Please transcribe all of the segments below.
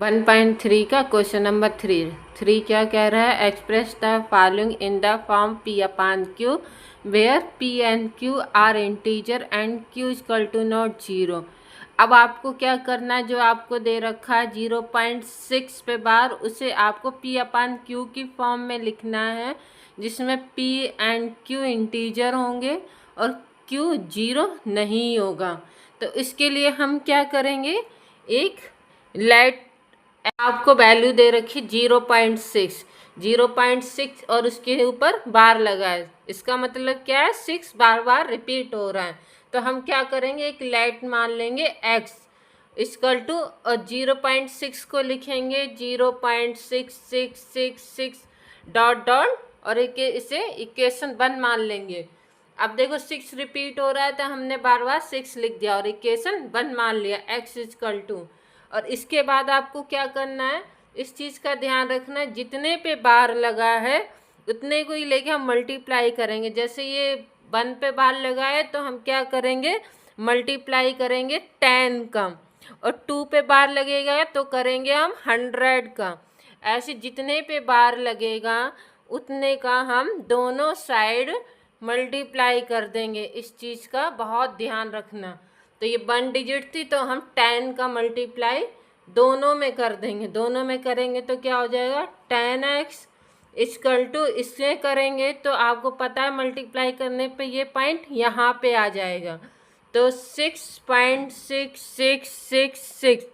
1.3 का question number 3 क्या कह रहा है? Express the following in the form P upon Q where P and Q are integer and Q equal to not 0। अब आपको क्या करना है, जो आपको दे रखा है 0.6 पे बार, उसे आपको P अपॉन Q की फॉर्म में लिखना है, जिसमें P एंड Q इंटीजर होंगे और Q 0 नहीं होगा। तो इसके लिए हम क्या करेंगे, एक लेट आपको वैल्यू दे रखी 0.6 और उसके ऊपर बार लगा है। इसका मतलब क्या है, 6 बार बार रिपीट हो रहा है। तो हम क्या करेंगे, एक लेट मान लेंगे x इक्वल टू, और 0.6 को लिखेंगे 0.6666 डॉट डॉट, और इसे इक्वेशन 1 मान लेंगे। अब देखो 6 रिपीट हो रहा है तो हमने बार बार 6 लिख दिया और इक्वेशन 1 मान लिया x इक्वल टू। और इसके बाद आपको क्या करना है, इस चीज़ का ध्यान रखना है, जितने पे बार लगा है उतने को ही लेके हम मल्टीप्लाई करेंगे। जैसे ये 1 पे बार लगा है तो हम क्या करेंगे, मल्टीप्लाई करेंगे 10 का, और 2 पे बार लगेगा तो करेंगे हम 100 का। ऐसे जितने पे बार लगेगा उतने का हम दोनों साइड मल्टीप्लाई कर देंगे। इस चीज़ का बहुत ध्यान रखना। तो ये 1 डिजिट थी तो हम 10 का मल्टीप्लाई दोनों में कर देंगे। दोनों में करेंगे तो क्या हो जाएगा, 10x इक्वल टू, इससे करेंगे तो आपको पता है मल्टीप्लाई करने पे ये पॉइंट यहाँ पे आ जाएगा, तो 6.6666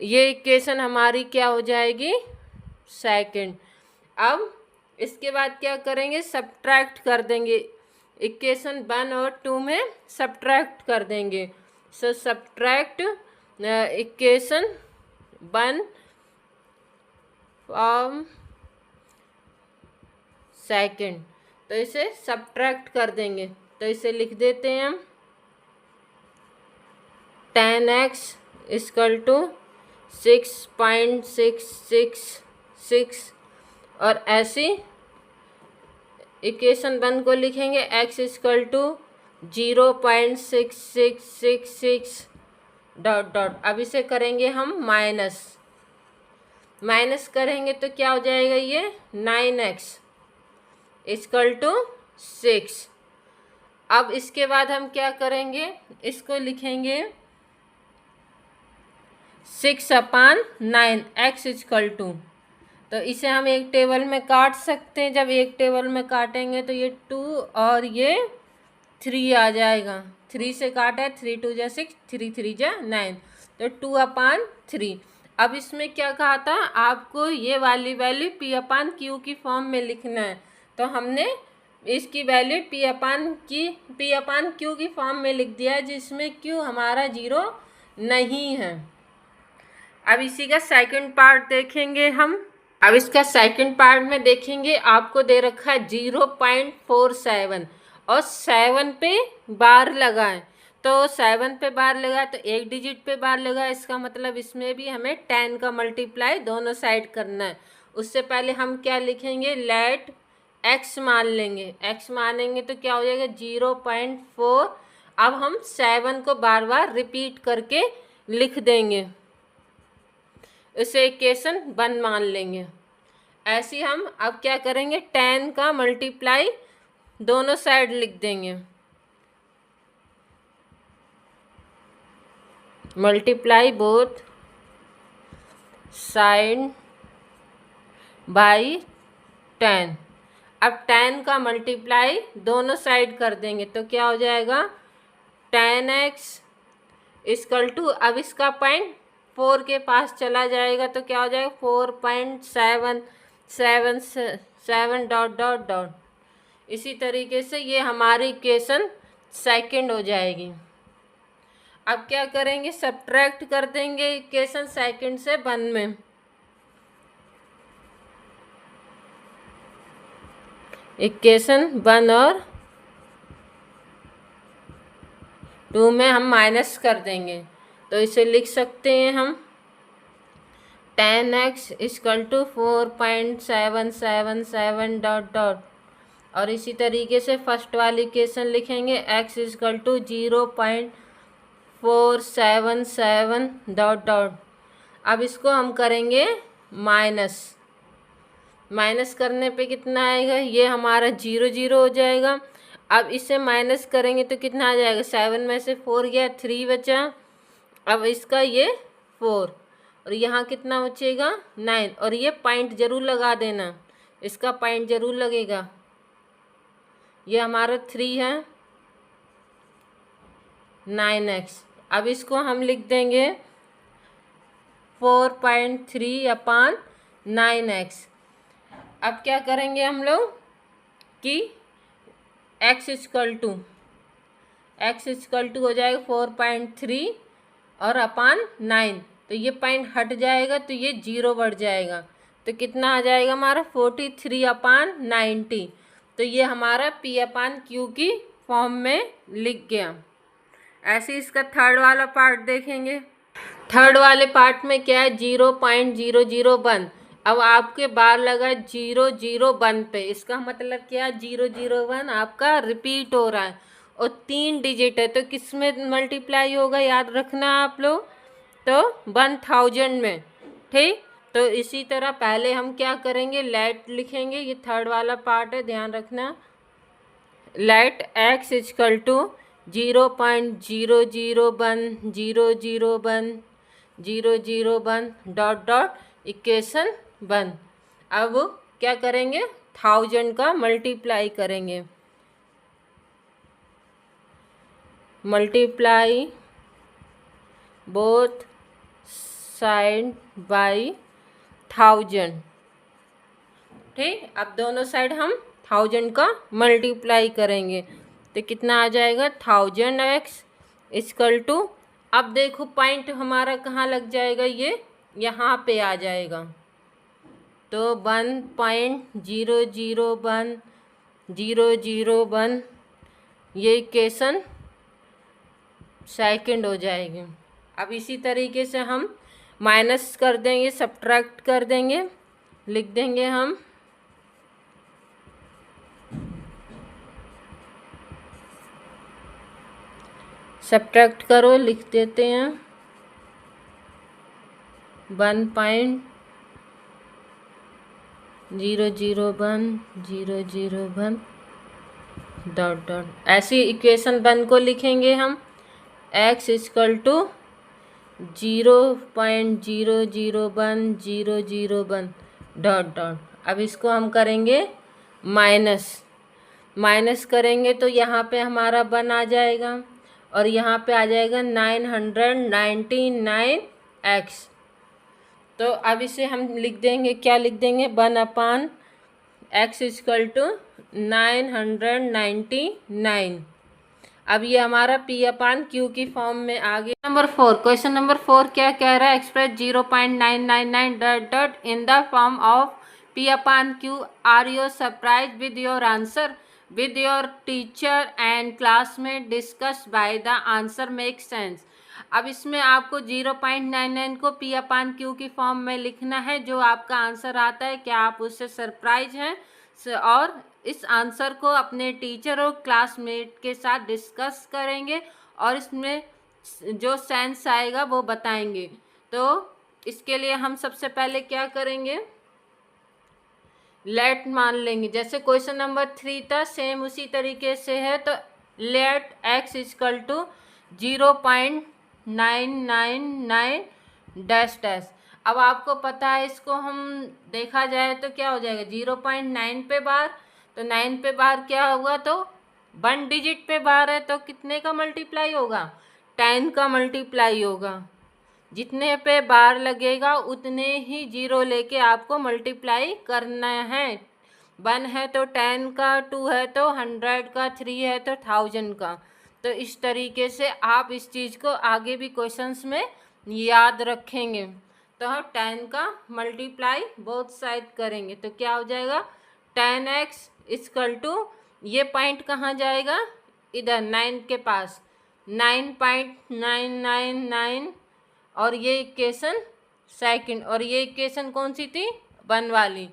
ये इक्वेशन हमारी क्या हो जाएगी, सेकंड। अब इसके बाद क्या करेंगे, सब्ट्रैक्ट कर देंगे, इक्वेशन 1 और 2 में सब्ट्रैक्ट कर देंगे। सो सब्ट्रैक्ट इक्वेशन 1 फ्रॉम सेकंड, तो इसे सब्ट्रैक्ट कर देंगे। तो इसे लिख देते हैं हम 10x इक्वल टू 6.666, और ऐसी इक्वेशन 1 को लिखेंगे x equal to 0.6666 dot dot. अब इसे करेंगे हम माइनस करेंगे तो क्या हो जाएगा, ये 9x इक्वल टू 6। अब इसके बाद हम क्या करेंगे, इसको लिखेंगे 6/9 x इक्वल टू, तो इसे हम एक टेबल में काट सकते हैं। जब एक टेबल में काटेंगे तो ये 2 और ये 3 आ जाएगा। 3 से काटा है, 3 2 जा 6, 3 3 जा 9, तो 2/3। अब इसमें क्या कहा था, आपको ये वाली वैल्यू P/Q की फॉर्म में लिखना है। तो हमने इसकी वैल्यू P/Q की फॉर्म में लिख दिया है, जिसमें Q हमारा 0 नहीं है। अब इसी का सेकंड पार्ट देखेंगे हम। अब इसका सेकंड पार्ट में देखेंगे, आपको दे रखा है 0.47 और 7 पे बार लगा है। तो 7 पे बार लगा तो एक डिजिट पे बार लगा, इसका मतलब इसमें भी हमें 10 का मल्टीप्लाई दोनों साइड करना है। उससे पहले हम क्या लिखेंगे, लेट x मान लेंगे। x मानेंगे तो क्या हो जाएगा, 0.4। अब हम 7 को बार बार रिपीट करके लिख देंगे, इसे इक्वेशन 1 मान लेंगे। ऐसे हम अब क्या करेंगे, 10 का मल्टीप्लाई दोनों साइड लिख देंगे, मल्टीप्लाई बोथ साइड बाई 10। अब 10 का मल्टीप्लाई दोनों साइड कर देंगे तो क्या हो जाएगा, 10x इक्वल टू, अब इसका पॉइंट 4 के पास चला जाएगा तो क्या हो जाएगा, 4.777 डॉट डॉट डॉट। इसी तरीके से ये हमारी इक्वेशन सेकंड हो जाएगी। अब क्या करेंगे, सब्ट्रैक्ट कर देंगे इक्वेशन सेकंड से 1 में। इक्वेशन 1 और 2 में हम माइनस कर देंगे, तो इसे लिख सकते हैं हम 10x equal to 4.777 dot dot, और इसी तरीके से फर्स्ट वाली इक्वेशन लिखेंगे x equal to 0.477 dot dot. अब इसको हम करेंगे माइनस। माइनस करने पे कितना आएगा, ये हमारा 0 0 हो जाएगा। अब इसे माइनस करेंगे तो कितना आ जाएगा, 7 में से 4 गया, 3 बचा। अब इसका ये 4 और यहाँ कितना बचेगा 9। और ये पॉइंट जरूर लगा देना, इसका पॉइंट जरूर लगेगा। ये हमारा 3 है 9x। अब इसको हम लिख देंगे 4.3/9x। अब क्या करेंगे हम लोग कि x इक्वल टू हो जाएगा 4.3 और अपान 9, तो ये पॉइंट हट जाएगा तो ये 0 बढ़ जाएगा। तो कितना आ जाएगा हमारा 43/90। तो ये हमारा p/q की फॉर्म में लिख गया। ऐसे इसका थर्ड वाला पार्ट देखेंगे। थर्ड वाले पार्ट में क्या है, 0.001। अब आपके बार लगा 001 पे, इसका मतलब क्या, 001 आपका रिपीट हो रहा है और 3 डिजिट है, तो किस में मल्टीप्लाई होगा याद रखना आप लोग, तो 1000 में। ठीक, तो इसी तरह पहले हम क्या करेंगे, लेट लिखेंगे। ये थर्ड वाला पार्ट है, ध्यान रखना। Let x equal to 0.001 dot dot equation 1। अब क्या करेंगे, 1000 का मल्टीप्लाई करेंगे। Multiply both side by 1000। ठीक, अब दोनों साइड हम 1000 का मल्टीप्लाई करेंगे तो कितना आ जाएगा 1000x इक्वल टू, अब देखो पॉइंट हमारा कहाँ लग जाएगा, ये यहाँ पे आ जाएगा। तो 1.001 ये इक्वेशन सेकंड हो जाएगी। अब इसी तरीके से हम माइनस कर देंगे, सब्ट्रैक्ट कर देंगे, लिख देंगे हम सब्ट्रैक्ट करो, लिख देते हैं 1.001 डॉट डॉट। ऐसी इक्वेशन 1 को लिखेंगे हम, x equal to 0.001 dot dot. अब इसको हम करेंगे माइनस करेंगे तो यहाँ पे हमारा 1 आ जाएगा और यहाँ पे आ जाएगा 999x। तो अब इसे हम लिख देंगे, क्या लिख देंगे, 1/x इक्वल टू 999। अब ये हमारा p/q की फॉर्म में आ गया। नंबर 4, क्वेश्चन नंबर 4 क्या कह रहा है, express 0.999 dot dot in the form of p/q। Are you surprise with your answer, with your teacher and classmate discuss by the answer make sense। अब इसमें आपको 0.99 को p/q की फॉर्म में लिखना है। जो आपका आंसर आता है, क्या आप उससे सरप्राइज हैं, और इस आंसर को अपने टीचर और क्लासमेट के साथ डिस्कस करेंगे और इसमें जो सेंस आएगा वो बताएंगे। तो इसके लिए हम सबसे पहले क्या करेंगे, लेट मान लेंगे। जैसे क्वेश्चन नंबर 3 था, सेम उसी तरीके से है। तो let x equal to 0.999 dash dash. अब आपको पता है, इसको हम देखा जाए तो क्या हो जाएगा, 0.9 पे बार, तो 9 पे बार क्या होगा, तो 1 डिजिट पे बार है, तो कितने का मल्टीप्लाई होगा, 10 का मल्टीप्लाई होगा। जितने पे बार लगेगा उतने ही 0 लेके आपको मल्टीप्लाई करना है। 1 है तो 10 का, 2 है तो 100 का, 3 है तो 1000 का। तो इस तरीके से आप इस चीज़ को आगे भी क्वेश्चंस में याद रखेंगे। तो हम 10 का मल्टीप्लाई बोथ साइड करेंगे तो क्या हो जाएगा, 10x इक्वल टू, ये पॉइंट कहाँ जाएगा, इधर 9 के पास, 9.999 और ये इक्वेशन सेकंड, और ये इक्वेशन कौन सी थी, 1 वाली।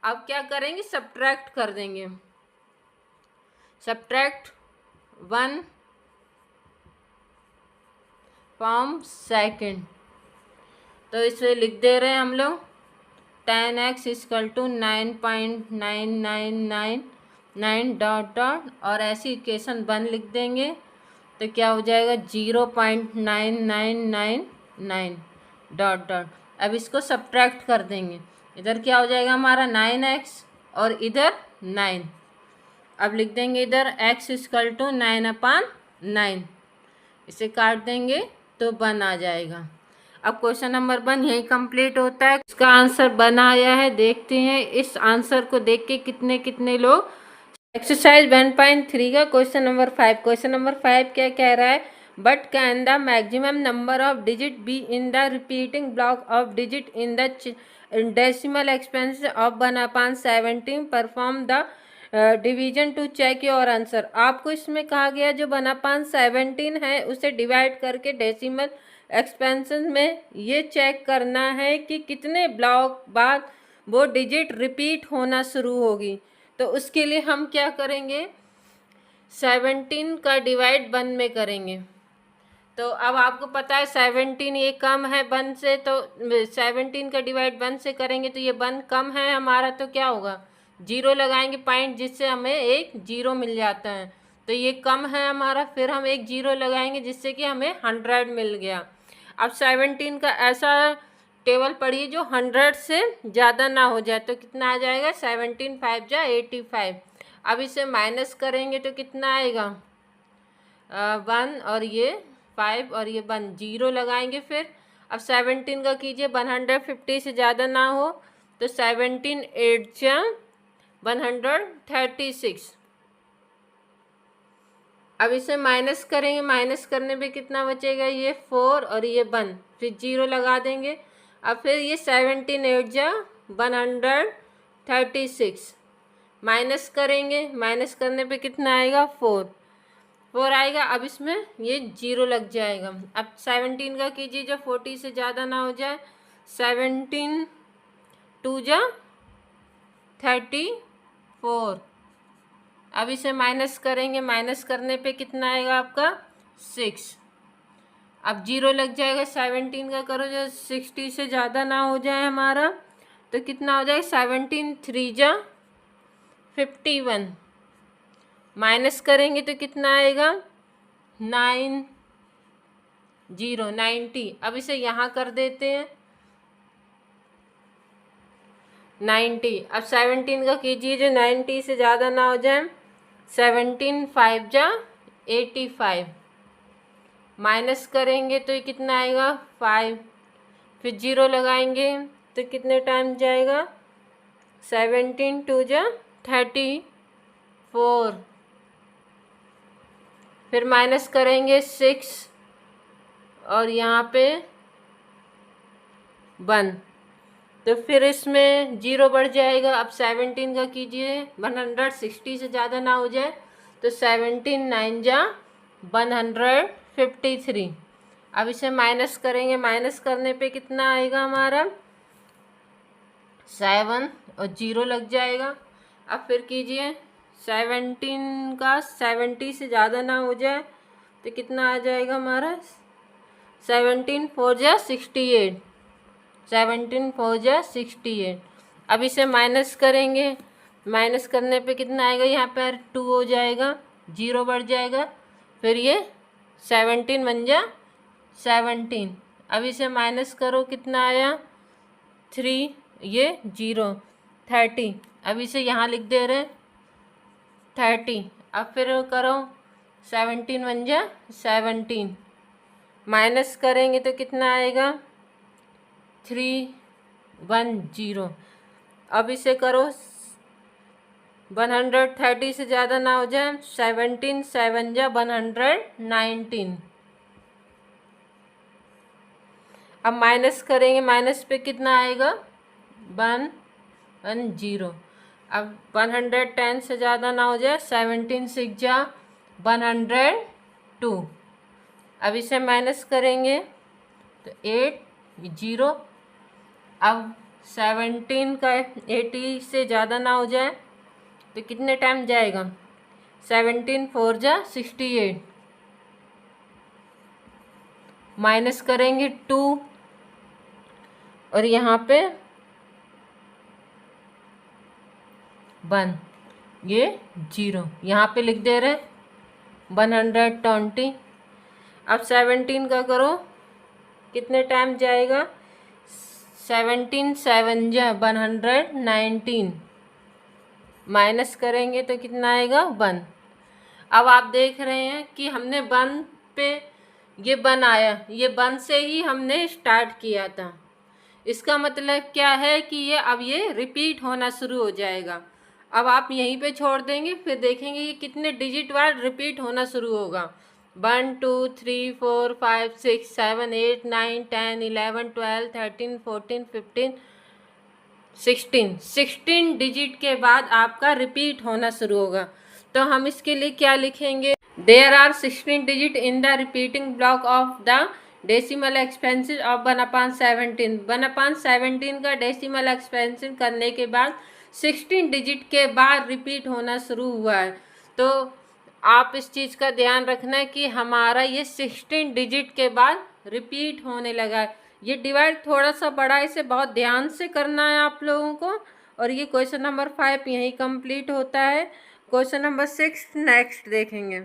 अब क्या करेंगे, सब्ट्रैक्ट कर देंगे, सब्ट्रैक्ट 1 फ्रॉम सेकंड। तो इसमें लिख दे रहे हैं हम लोग 10x equal to 9.9999 dot dot, और ऐसी इक्वेशन 1 लिख देंगे तो क्या हो जाएगा 0.9999 डॉट डॉट। अब इसको सब्ट्रैक्ट कर देंगे, इधर क्या हो जाएगा हमारा 9x और इधर 9। अब लिख देंगे इधर x इक्वल टू 9/9, इसे काट देंगे तो 1 आ जाएगा। अब क्वेश्चन नंबर 1 यही कंप्लीट होता है। इसका आंसर 1 आया है, देखते हैं इस आंसर को देख के कितने कितने लोग। एक्सरसाइज 1.3 का क्वेश्चन नंबर 5। क्वेश्चन नंबर 5 क्या कह रहा है, but can the maximum number of digit be in the repeating block of digit in the decimal expense of 1/17, perform the division to check your answer. आपको इसमें कहा गया जो 1/17 है उसे डिवाइड करके डेसिमल एक्सपेंशन में ये चेक करना है कि कितने ब्लॉक बाद वो डिजिट रिपीट होना शुरू होगी। तो उसके लिए हम क्या करेंगे, 17 का डिवाइड 1 में करेंगे। तो अब आपको पता है 17 ये कम है 1 से, तो 17 का डिवाइड 1 से करेंगे तो ये 1 कम है हमारा, तो क्या होगा 0 लगाएंगे पॉइंट, जिससे हमें एक 0 मिल जाता है। तो ये कम है हमारा, फिर हम एक 0 लगाएंगे जिससे कि हमें 100 मिल गया। अब 17 का ऐसा टेबल पढ़िए जो 100 से ज़्यादा ना हो जाए, तो कितना आ जाएगा 17 5 जा 85। अब इसे माइनस करेंगे तो कितना आएगा 1 और ये 5 और ये 1, 0 लगाएंगे फिर। अब 17 का कीजिए 150 से ज़्यादा ना हो, तो 17 8 जा 136। अब इसे माइनस करेंगे, माइनस करने पे कितना बचेगा, ये 4 और ये 1, फिर 0 लगा देंगे। अब फिर ये 17 8 जा 136, माइनस करेंगे, माइनस करने पे कितना आएगा 4 आएगा। अब इसमें ये 0 लग जाएगा। अब 17 का कीजिए जो 40 से ज़्यादा ना हो जाए, 17 2 जा 34। अब इसे माइनस करेंगे, माइनस करने पे कितना आएगा आपका 6। अब 0 लग जाएगा, 17 का करो जो 60 से ज़्यादा ना हो जाए हमारा, तो कितना हो जाएगा 17 3 जा 51, माइनस करेंगे तो कितना आएगा 90। अब इसे यहाँ कर देते हैं 90। अब 17 का कीजिए जो 90 से ज़्यादा ना हो जाए, 17 5 जा 85, माइनस करेंगे तो ये कितना आएगा 5, फिर 0 लगाएंगे तो कितने टाइम जाएगा 17 2 जा 34, फिर माइनस करेंगे 6 और यहाँ पे 1, तो फिर इसमें 0 बढ़ जाएगा। अब 17 का कीजिए 160 से ज़्यादा ना हो जाए, तो 17 9 जा 153। अब इसे माइनस करेंगे, माइनस करने पे कितना आएगा हमारा 7 और 0 लग जाएगा। अब फिर कीजिए 17 का 70 से ज़्यादा ना हो जाए, तो कितना आ जाएगा हमारा 17 4 जा 68, 17 4 जा 68। अब इसे माइनस करेंगे, माइनस करने पे कितना आएगा, यहाँ पर 2 हो जाएगा, 0 बढ़ जाएगा, फिर ये 17 1 जा 17। अब इसे माइनस करो, कितना आया 3, ये 0 30। अब इसे यहाँ लिख दे रहे 30। अब फिर करो 17 1 जा 17, माइनस करेंगे तो कितना आएगा 3 1 0। अब इसे करो 130 से ज़्यादा ना हो जाए, 17 7 जा 119। अब माइनस करेंगे, माइनस पे कितना आएगा 1 1 0। अब 110 से ज़्यादा ना हो जाए, 17 6 जा 102। अब इसे माइनस करेंगे तो 8 0। अब 17 का 80 से ज़्यादा ना हो जाए तो कितने टाइम जाएगा, 17 4 जा 68, माइनस करेंगे 2 और यहाँ पे 1, ये 0, यहाँ पे लिख दे रहे 120। अब 17 का करो, कितने टाइम जाएगा? 17 7 जा 119, माइनस करेंगे तो कितना आएगा? 1। अब आप देख रहे हैं कि हमने 1 पे ये 1 आया, ये 1 से ही हमने स्टार्ट किया था। इसका मतलब क्या है कि ये अब ये रिपीट होना शुरू हो जाएगा। अब आप यहीं पे छोड़ देंगे, फिर देखेंगे ये कितने डिजिट बार रिपीट होना शुरू होगा। 1 2 3 4 5 6 7 8 9 10 11 12 13 14 15 16 डिजिट के बाद आपका रिपीट होना शुरू होगा। तो हम इसके लिए क्या लिखेंगे? There are 16 digit in the repeating block of the decimal expansion of 1/17। 1/17 का डेसिमल एक्सपेंशन करने के बाद 16 डिजिट के बाद रिपीट होना शुरू हुआ है। तो आप इस चीज़ का ध्यान रखना है कि हमारा ये 16 डिजिट के बाद रिपीट होने लगा है। ये डिवाइड थोड़ा सा बड़ा है, इसे बहुत ध्यान से करना है आप लोगों को। और ये क्वेश्चन नंबर 5 यहीं कंप्लीट होता है। क्वेश्चन नंबर 6 नेक्स्ट देखेंगे।